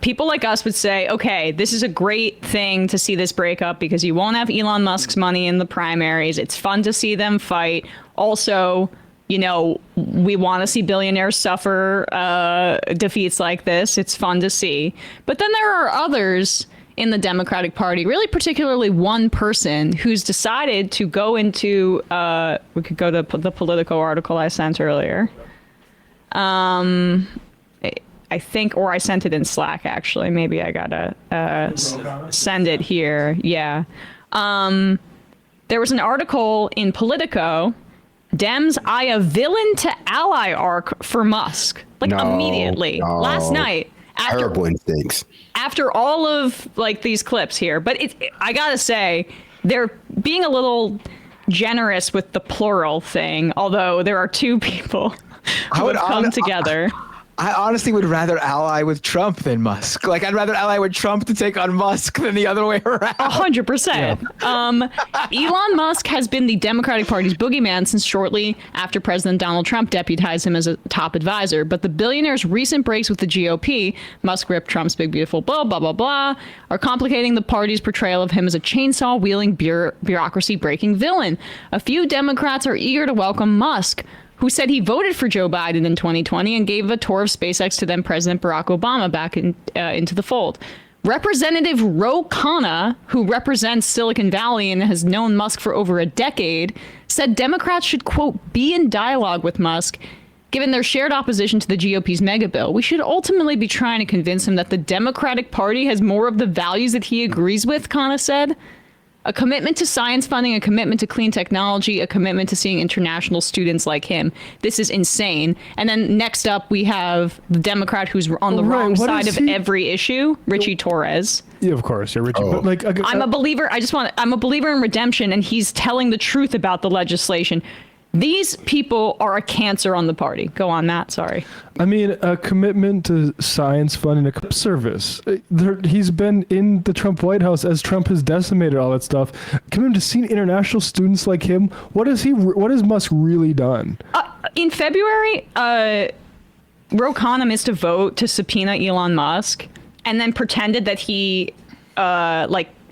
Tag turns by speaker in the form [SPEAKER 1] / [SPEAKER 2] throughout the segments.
[SPEAKER 1] people like us would say, okay, this is a great thing to see this breakup because you won't have Elon Musk's money in the primaries. It's fun to see them fight. Also, you know, we want to see billionaires suffer defeats like this. It's fun to see. But then there are others in the Democratic Party, really particularly one person who's decided to go into, we could go to the Politico article I sent earlier. I think, or I sent it in Slack, actually. Maybe I gotta send it here. Yeah. There was an article in Politico, Dems eye a villain to ally arc for Musk. Like immediately. Last night.
[SPEAKER 2] Terrible instincts.
[SPEAKER 1] After all of like these clips here. But I gotta say, they're being a little generous with the plural thing, although there are two people who have come together.
[SPEAKER 3] I honestly would rather ally with Trump than Musk. Like, I'd rather ally with Trump to take on Musk than the other way around.
[SPEAKER 1] 100%. Yeah. Elon Musk has been the Democratic Party's boogeyman since shortly after President Donald Trump deputized him as a top advisor. But the billionaire's recent breaks with the GOP, Musk ripped Trump's big, beautiful bill, blah, blah, blah, are complicating the party's portrayal of him as a chainsaw-wielding, bureaucracy-breaking villain. A few Democrats are eager to welcome Musk, who said he voted for Joe Biden in 2020 and gave a tour of SpaceX to then President Barack Obama back into the fold. Representative Ro Khanna, who represents Silicon Valley and has known Musk for over a decade, said Democrats should, quote, be in dialogue with Musk. Given their shared opposition to the GOP's mega bill, we should ultimately be trying to convince him that the Democratic Party has more of the values that he agrees with, Khanna said. A commitment to science funding, a commitment to clean technology, a commitment to seeing international students like him. This is insane. And then next up, we have the Democrat who's on the wrong side of every issue, Richie Torres.
[SPEAKER 4] Yeah, of course. Yeah, Richie. But like,
[SPEAKER 1] I'm a believer. I'm a believer in redemption, and he's telling the truth about the legislation. These people are a cancer on the party. Go on, Matt. Sorry.
[SPEAKER 4] I mean, a commitment to science funding, a service. He's been in the Trump White House as Trump has decimated all that stuff. Commitment to seeing international students like him. What has Musk really done?
[SPEAKER 1] In February, Ro Khanna missed a vote to subpoena Elon Musk, and then pretended that he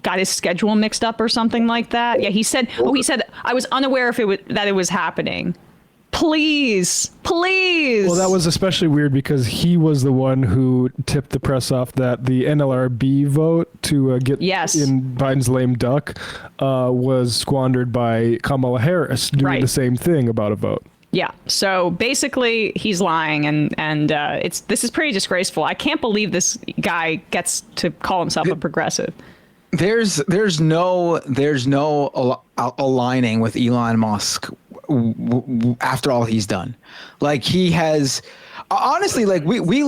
[SPEAKER 1] got his schedule mixed up or something like that. Yeah, he said I was unaware that it was happening. Please.
[SPEAKER 4] Well, that was especially weird because he was the one who tipped the press off that the NLRB vote to get in Biden's lame duck was squandered by Kamala Harris doing the same thing about a vote.
[SPEAKER 1] Yeah. So basically, he's lying, and this is pretty disgraceful. I can't believe this guy gets to call himself a progressive.
[SPEAKER 3] There's no aligning with Elon Musk after all he's done. Like, he has honestly, like, we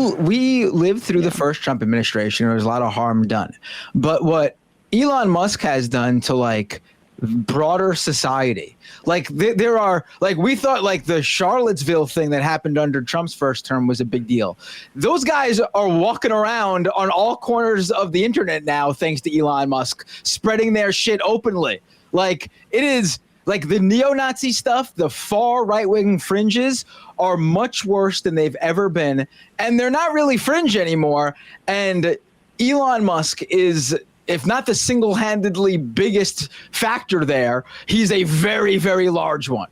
[SPEAKER 3] lived through the first Trump administration. There was a lot of harm done, but what Elon Musk has done to like broader society, like there are, like, we thought like the Charlottesville thing that happened under Trump's first term was a big deal. Those guys are walking around on all corners of the internet now, thanks to Elon Musk, spreading their shit openly. Like, it is like the neo-Nazi stuff, the far right-wing fringes are much worse than they've ever been, and they're not really fringe anymore. And Elon Musk is, if not the single-handedly biggest factor there, he's a very, very large one.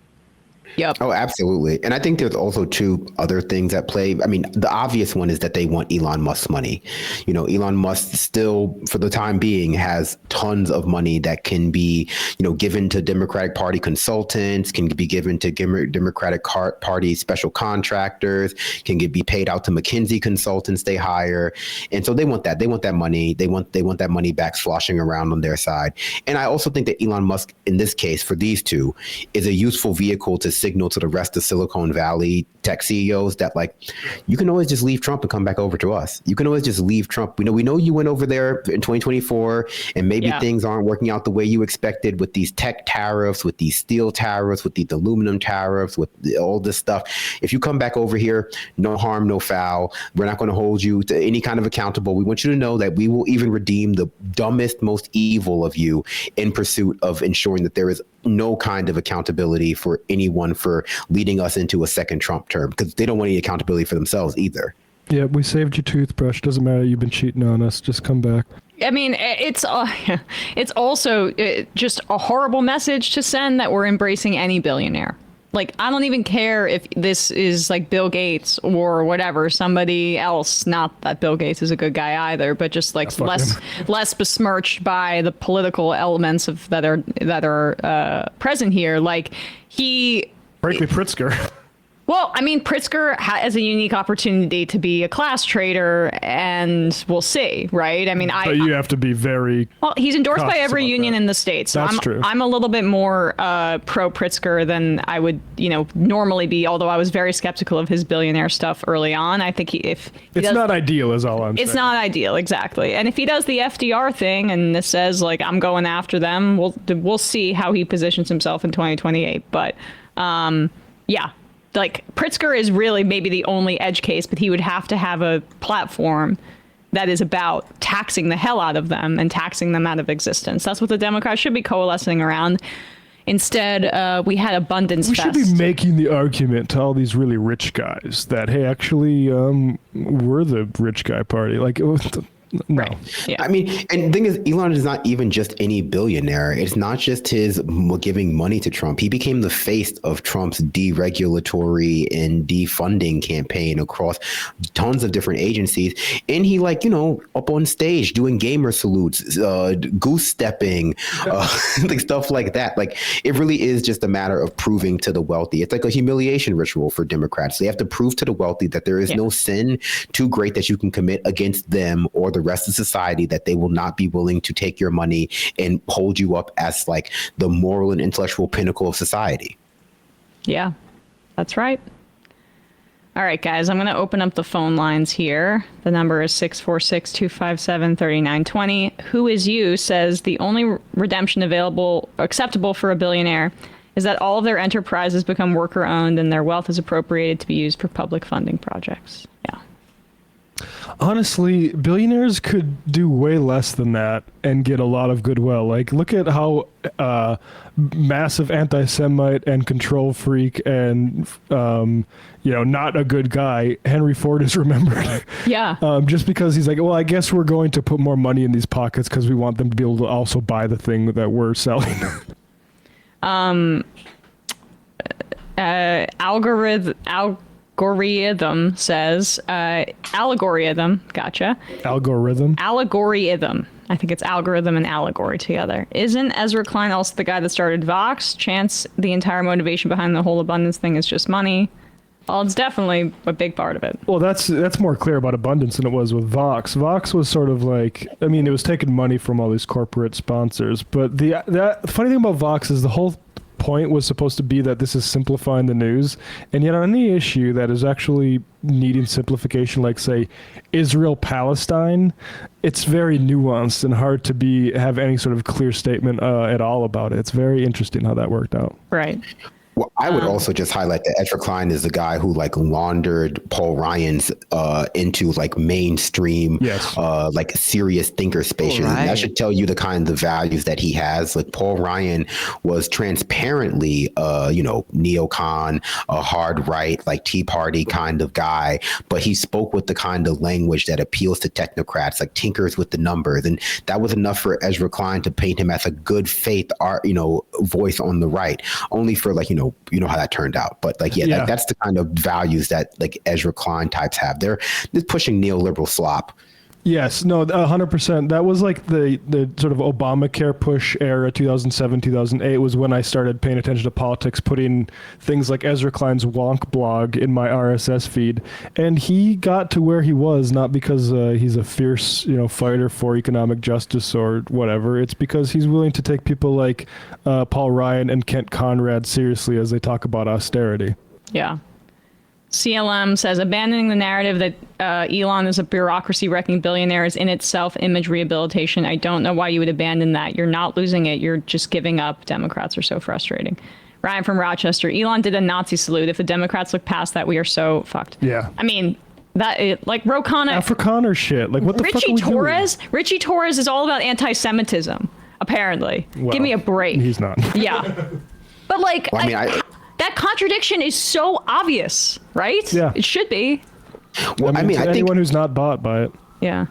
[SPEAKER 1] Yep.
[SPEAKER 2] Oh, absolutely. And I think there's also two other things at play. I mean, the obvious one is that they want Elon Musk's money. You know, Elon Musk still, for the time being, has tons of money that can be, given to Democratic Party consultants, can be given to Democratic Party special contractors, can be paid out to McKinsey consultants they hire. And so they want that. They want that money. They want that money back sloshing around on their side. And I also think that Elon Musk, in this case, for these two, is a useful vehicle to signal to the rest of Silicon Valley tech CEOs that, like, you can always just leave Trump and come back over to us. You can always just leave Trump. We know you went over there in 2024 and maybe things aren't working out the way you expected with these tech tariffs, with these steel tariffs, with these aluminum tariffs, with all this stuff. If you come back over here, no harm, no foul. We're not going to hold you to any kind of accountable. We want you to know that we will even redeem the dumbest, most evil of you in pursuit of ensuring that there is no kind of accountability for anyone for leading us into a second Trump term, because they don't want any accountability for themselves either.
[SPEAKER 4] Yeah, we saved your toothbrush. Doesn't matter. You've been cheating on us. Just come back.
[SPEAKER 1] I mean, it's also just a horrible message to send that we're embracing any billionaire. Like, I don't even care if this is like Bill Gates or whatever, somebody else. Not that Bill Gates is a good guy either, but just like less besmirched by the political elements of that are present here. Like
[SPEAKER 4] Frankly, Pritzker.
[SPEAKER 1] Well, I mean, Pritzker has a unique opportunity to be a class traitor, and we'll see, right? I mean,
[SPEAKER 4] but you have to be very.
[SPEAKER 1] Well, he's endorsed by every union in the state, so
[SPEAKER 4] That's true.
[SPEAKER 1] I'm a little bit more pro Pritzker than I would, normally be. Although I was very skeptical of his billionaire stuff early on. I think it's
[SPEAKER 4] not ideal, is all I'm saying.
[SPEAKER 1] It's not ideal, exactly. And if he does the FDR thing and says like I'm going after them, we'll see how he positions himself in 2028. But yeah. Like, Pritzker is really maybe the only edge case, but he would have to have a platform that is about taxing the hell out of them and taxing them out of existence. That's what the Democrats should be coalescing around. Instead, we had abundance fest.
[SPEAKER 4] We should be making the argument to all these really rich guys that, hey, actually, we're the rich guy party. Like, no.
[SPEAKER 1] Right. Yeah.
[SPEAKER 2] I mean, and the thing is, Elon is not even just any billionaire. It's not just his giving money to Trump. He became the face of Trump's deregulatory and defunding campaign across tons of different agencies. And he up on stage doing gamer salutes, goose stepping, like stuff like that. Like, it really is just a matter of proving to the wealthy. It's like a humiliation ritual for Democrats. They have to prove to the wealthy that there is no sin too great that you can commit against them or the rest of society, that they will not be willing to take your money and hold you up as like the moral and intellectual pinnacle of society.
[SPEAKER 1] Yeah, that's right. All right, guys, I'm going to open up the phone lines here. The number is 646-257-3920. Who is you says the only redemption acceptable for a billionaire is that all of their enterprises become worker owned and their wealth is appropriated to be used for public funding projects. Yeah.
[SPEAKER 4] Honestly, billionaires could do way less than that and get a lot of goodwill. Like, look at how massive anti-Semite and control freak and, not a good guy Henry Ford is remembered.
[SPEAKER 1] Yeah.
[SPEAKER 4] Just because he's like, well, I guess we're going to put more money in these pockets because we want them to be able to also buy the thing that we're selling.
[SPEAKER 1] Algorithm says, algorithm, gotcha.
[SPEAKER 4] Algorithm?
[SPEAKER 1] Algorithm. I think it's algorithm and allegory together. Isn't Ezra Klein also the guy that started Vox? Chance the entire motivation behind the whole abundance thing is just money. Well, it's definitely a big part of it.
[SPEAKER 4] Well, that's more clear about abundance than it was with Vox. Vox was sort of like, I mean, it was taking money from all these corporate sponsors. But the funny thing about Vox is the whole point was supposed to be that this is simplifying the news, and yet on any issue that is actually needing simplification, like say Israel-Palestine, it's very nuanced and hard to have any sort of clear statement at all about it. It's very interesting how that worked out.
[SPEAKER 1] Right.
[SPEAKER 2] Well, I would also just highlight that Ezra Klein is the guy who laundered Paul Ryan's into mainstream, serious thinker spaces. Right. And that should tell you the kind of values that he has. Like, Paul Ryan was transparently, neocon, a hard right, Tea Party kind of guy, but he spoke with the kind of language that appeals to technocrats, like tinkers with the numbers, and that was enough for Ezra Klein to paint him as a good faith, voice on the right. Only for how that turned out, but that's the kind of values that Ezra Klein types have. They're pushing neoliberal slop.
[SPEAKER 4] Yes, no, 100%. That was the sort of Obamacare push era, 2007, 2008 was when I started paying attention to politics, putting things like Ezra Klein's wonk blog in my RSS feed. And he got to where he was, not because he's a fierce, fighter for economic justice or whatever. It's because he's willing to take people like Paul Ryan and Kent Conrad seriously as they talk about austerity.
[SPEAKER 1] Yeah. CLM says abandoning the narrative that Elon is a bureaucracy-wrecking billionaire is in itself image rehabilitation. I don't know why you would abandon that. You're not losing it. You're just giving up. Democrats are so frustrating. Ryan from Rochester. Elon did a Nazi salute. If the Democrats look past that, we are so fucked.
[SPEAKER 4] Yeah.
[SPEAKER 1] I mean, Rokana.
[SPEAKER 4] Afrikaner shit. Like, what the fuck are we doing?
[SPEAKER 1] Richie Torres is all about anti-Semitism, apparently.
[SPEAKER 4] Well,
[SPEAKER 1] give me a break.
[SPEAKER 4] He's not.
[SPEAKER 1] Yeah. But that contradiction is so obvious, right?
[SPEAKER 4] Yeah.
[SPEAKER 1] It should be.
[SPEAKER 2] Well, I mean, I think
[SPEAKER 4] anyone who's not bought by it.
[SPEAKER 1] Yeah.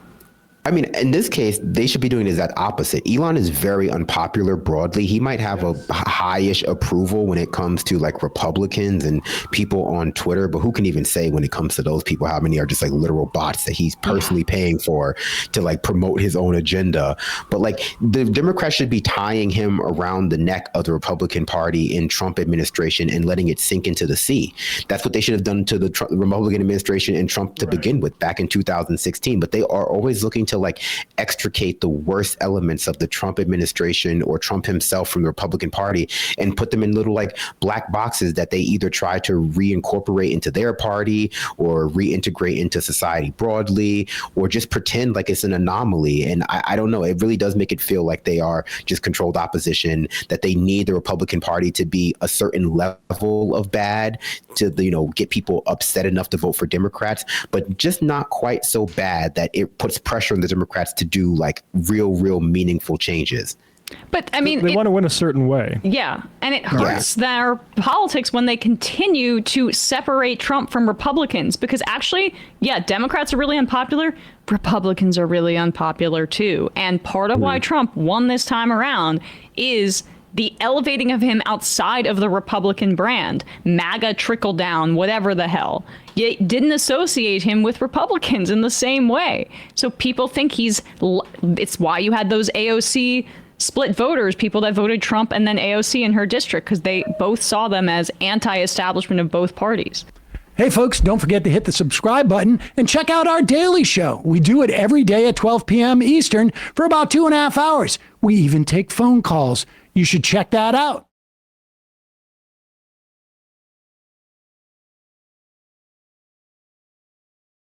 [SPEAKER 2] I mean, in this case, they should be doing is that opposite. Elon is very unpopular broadly. He might have a high-ish approval when it comes to like Republicans and people on Twitter, but who can even say when it comes to those people how many are just like literal bots that he's personally paying for to like promote his own agenda? But like the Democrats should be tying him around the neck of the Republican Party in Trump administration and letting it sink into the sea. That's what they should have done to the Republican administration and Trump to begin with back in 2016. But they are always looking to like extricate the worst elements of the Trump administration or Trump himself from the Republican Party and put them in little like black boxes that they either try to reincorporate into their party or reintegrate into society broadly, or just pretend like it's an anomaly. And I don't know, it really does make it feel like they are just controlled opposition, that they need the Republican Party to be a certain level of bad to, you know, get people upset enough to vote for Democrats, but just not quite so bad that it puts pressure on the Democrats to do like real meaningful changes.
[SPEAKER 1] But I mean,
[SPEAKER 4] they want to win a certain way.
[SPEAKER 1] Yeah. And it hurts their politics when they continue to separate Trump from Republicans, because actually, yeah, Democrats are really unpopular. Republicans are really unpopular, too. And part of why Trump won this time around is the elevating of him outside of the Republican brand, MAGA trickle down, whatever the hell. You didn't associate him with Republicans in the same way. So people think it's why you had those AOC split voters, people that voted Trump and then AOC in her district, because they both saw them as anti-establishment of both parties.
[SPEAKER 5] Hey, folks, don't forget to hit the subscribe button and check out our daily show. We do it every day at 12 p.m. Eastern for about 2.5 hours. We even take phone calls. You should check that out.